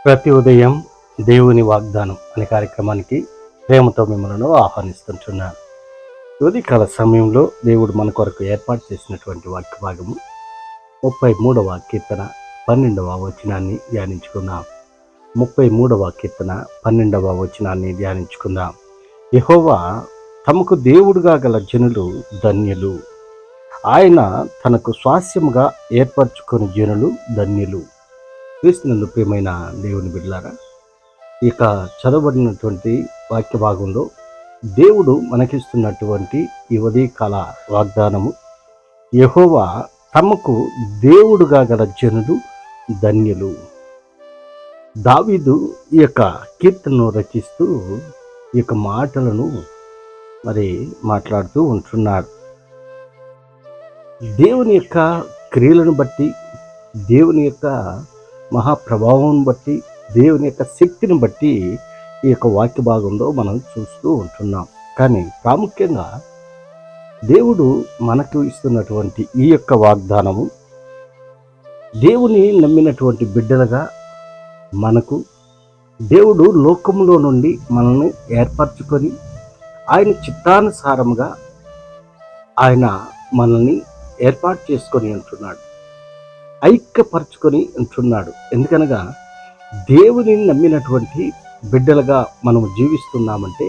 ప్రతి ఉదయం దేవుని వాగ్దానం అనే కార్యక్రమానికి ప్రేమతో మిమ్మల్ని ఆహ్వానిస్తుంటున్నాను. ఉదయకాల సమయంలో దేవుడు మన కొరకు ఏర్పాటు చేసినటువంటి వాక్య భాగము 33వ కీర్తన 12వ వచనాన్ని ధ్యానించుకుందాం. 33వ కీర్తన 12వ వచనాన్ని ధ్యానించుకుందాం. యెహోవా తమకు దేవుడుగా గల జనులు ధన్యులు, ఆయన తనకు స్వాస్యముగా ఏర్పరచుకుని జనులు ధన్యులు. క్రీస్తునందు ప్రియమైన దేవుని బిడ్డలారా, ఇక చదవబడినటువంటి వాక్య భాగంలో దేవుడు మనకిస్తున్నటువంటి ఈ ఉదయకాల వాగ్దానము, యెహోవా తమకు దేవుడుగా గల జనులు ధన్యులు. దావీదు ఈ యొక్క కీర్తనను రచిస్తూ ఈ యొక్క మాటలను మాట్లాడుతూ ఉంటున్నాడు. దేవుని యొక్క క్రియలను బట్టి, దేవుని యొక్క మహాప్రభావం బట్టి, దేవుని యొక్క శక్తిని బట్టి ఈ యొక్క వాక్య భాగంలో మనం చూస్తూ ఉంటున్నాం. కానీ ప్రాముఖ్యంగా దేవుడు మనకు ఇస్తున్నటువంటి ఈ యొక్క వాగ్దానము, దేవుని నమ్మినటువంటి బిడ్డలుగా మనకు దేవుడు లోకంలో నుండి మనల్ని ఏర్పరచుకొని ఆయన చిత్తానుసారముగా ఆయన మనల్ని ఏర్పాటు చేసుకొని ఉంటున్నాడు, ఐక్యపరచుకొని ఉంటున్నాడు. ఎందుకనగా దేవుని నమ్మినటువంటి బిడ్డలుగా మనము జీవిస్తున్నామంటే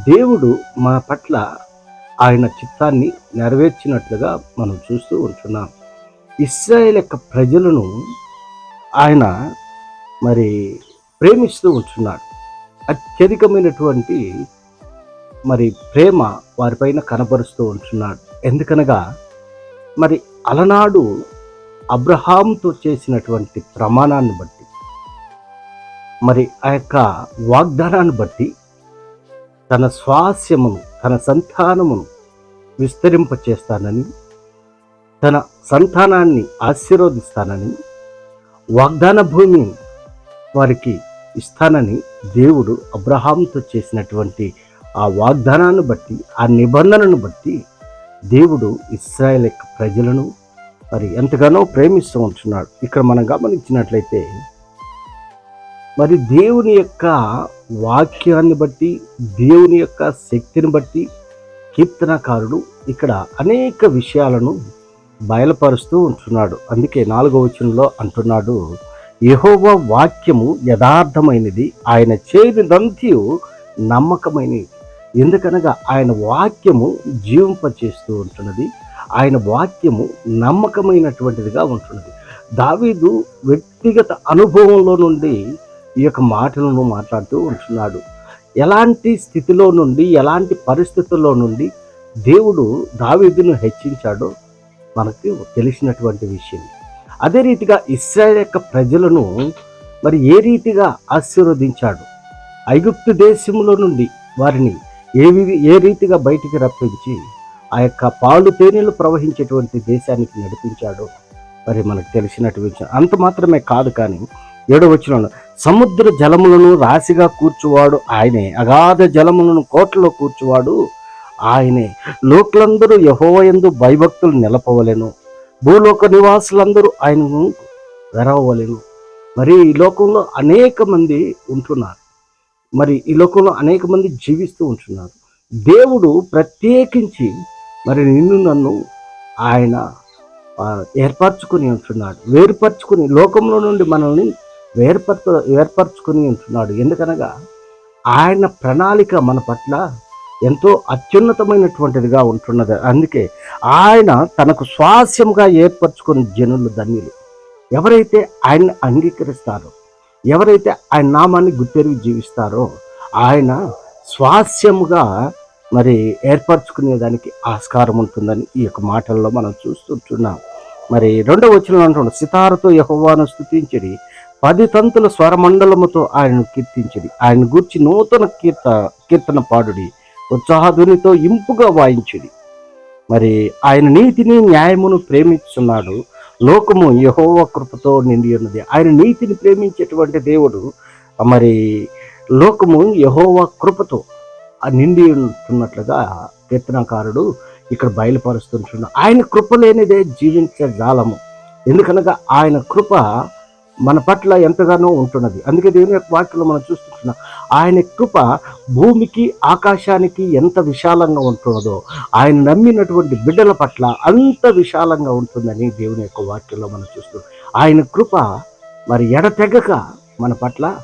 దేవుడు మన పట్ల ఆయన చిత్తాన్ని నెరవేర్చినట్లుగా మనం చూస్తూ ఉంటున్నాం. ఇశ్రాయేలు యొక్క ప్రజలను ఆయన ప్రేమిస్తూ ఉంటున్నాడు. అత్యధికమైనటువంటి ప్రేమ వారిపైన కనబరుస్తూ ఉంటున్నాడు. ఎందుకనగా అలనాడు అబ్రహాముతో చేసినటువంటి ప్రమాణాన్ని బట్టి, ఆ యొక్క వాగ్దానాన్ని బట్టి తన స్వాస్యమును, తన సంతానమును విస్తరింపచేస్తానని, తన సంతానాన్ని ఆశీర్వదిస్తానని, వాగ్దాన భూమిని వారికి ఇస్తానని దేవుడు అబ్రహాముతో చేసినటువంటి ఆ వాగ్దానాన్ని బట్టి, ఆ నిబంధనను బట్టి దేవుడు ఇశ్రాయేలు యొక్క ప్రజలను ఎంతగానో ప్రేమిస్తూ ఉంటున్నాడు. ఇక్కడ మనం గమనించినట్లయితే దేవుని యొక్క వాక్యాన్ని బట్టి, దేవుని యొక్క శక్తిని బట్టి కీర్తనకారుడు ఇక్కడ అనేక విషయాలను బయలుపరుస్తూ ఉంటున్నాడు. అందుకే 4వ వచనంలో అంటున్నాడు, యెహోవా వాక్యము యథార్థమైనది, ఆయన చేయనిదంతయు నమ్మకమైనది. ఎందుకనగా ఆయన వాక్యము జీవింపచేస్తూ ఉంటున్నది, ఆయన వాక్యము నమ్మకమైనటువంటిదిగా ఉంటున్నది. దావీదు వ్యక్తిగత అనుభవంలో నుండి ఈ యొక్క మాటలను మాట్లాడుతూ ఉంటున్నాడు. ఎలాంటి స్థితిలో నుండి, ఎలాంటి పరిస్థితుల్లో నుండి దేవుడు దావీదును హెచ్చించాడో మనకు తెలిసినటువంటి విషయం. అదే రీతిగా ఇశ్రాయేలు యొక్క ప్రజలను ఏ రీతిగా ఆశీర్వదించాడు, ఐగుప్తు దేశంలో నుండి వారిని ఏ రీతిగా బయటికి రప్పించి ఆ యొక్క పాలు తేనెలు ప్రవహించేటువంటి దేశానికి నడిపించాడో మనకు తెలిసినట్టు విషయం. అంత మాత్రమే కాదు, కానీ 7వ వచనంలో సముద్ర జలములను రాశిగా కూర్చువాడు ఆయనే, అగాధ జలములను కోటలో కూర్చువాడు ఆయనే. లోకులందరూ యెహోవా యందు భయభక్తులు నిలపవలెను, భూలోక నివాసులందరూ ఆయనను వెరవవలెను. ఈ లోకంలో అనేక మంది ఉంటున్నారు, ఈ లోకంలో అనేక మంది జీవిస్తూ ఉంటున్నారు. దేవుడు ప్రత్యేకించి నిన్ను నన్ను ఆయన ఏర్పరచుకుని ఉంటున్నాడు, వేరుపరచుకుని లోకంలో నుండి మనల్ని ఏర్పరచుకుని ఉంటున్నాడు. ఎందుకనగా ఆయన ప్రణాళిక మన పట్ల ఎంతో అత్యున్నతమైనటువంటిదిగా ఉంటున్నది. అందుకే ఆయన తనకు స్వాస్యంగా ఏర్పరచుకుని జనులు ధన్యులు. ఎవరైతే ఆయన్ని అంగీకరిస్తారో, ఎవరైతే ఆయన నామాన్ని గుర్తెరిగి జీవిస్తారో ఆయన స్వాస్యముగా ఏర్పరచుకునేదానికి ఆస్కారం ఉంటుందని ఈ యొక్క మాటల్లో మనం చూస్తుంటున్నాం. 2వ వచనంలో అంటున్నాడు, సితారతో యెహోవాను స్తుతించిరి, 10 తంతుల స్వరమండలముతో ఆయనను కీర్తించిరి, ఆయన గూర్చి నూతన కీర్తన పాడుడి, ఉత్సాహధ్వనితో ఇంపుగా వాయించిడి. ఆయన నీతిని న్యాయమును ప్రేమిస్తున్నాడు, లోకము యెహోవా కృపతో నిండి ఉన్నది. ఆయన నీతిని ప్రేమించేటువంటి దేవుడు, లోకము యెహోవా కృపతో నిండి ఉంటున్నట్లుగా కీర్తనకారుడు ఇక్కడ బయలుపరుస్తుంటున్నాడు. ఆయన కృప లేనిదే జీవించే జాలము. ఎందుకనగా ఆయన కృప మన పట్ల ఎంతగానో ఉంటున్నది. అందుకే దేవుని యొక్క వాక్యంలో మనం చూస్తున్నాం, ఆయన కృప భూమికి ఆకాశానికి ఎంత విశాలంగా ఉంటున్నదో ఆయన నమ్మినటువంటి బిడ్డల పట్ల అంత విశాలంగా ఉంటుందని దేవుని యొక్క వాక్యంలో మనం చూస్తున్నాం. ఆయన కృప మరి ఎడతెగక మన పట్ల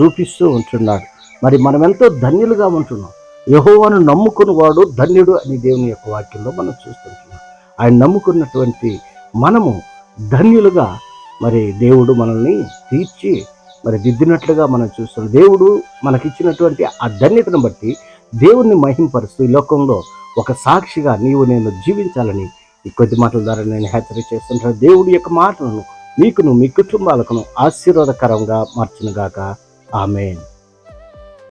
చూపిస్తూ ఉంటున్నాడు. మరి మనం ఎంతో ధన్యులుగా ఉంటున్నాం. యెహోవాను నమ్ముకుని వాడు ధన్యుడు అని దేవుని యొక్క వాక్యంలో మనం చూస్తుంటున్నాం. ఆయన నమ్ముకున్నటువంటి మనము ధన్యులుగా మరి దేవుడు మనల్ని తీర్చి మరి దిద్దినట్లుగా మనం చూస్తున్నాం. దేవుడు మనకిచ్చినటువంటి ఆ ధన్యతను బట్టి దేవుణ్ణి మహింపరుస్తూ ఈ లోకంలో ఒక సాక్షిగా నీవు నేను జీవించాలని ఈ కొద్ది మాటల ద్వారా నేను హెచ్చరిక చేస్తుంటాను. దేవుడి యొక్క మాటలను మీకును మీ కుటుంబాలకును ఆశీర్వాదకరంగా మార్చునుగాక. ఆమేన్.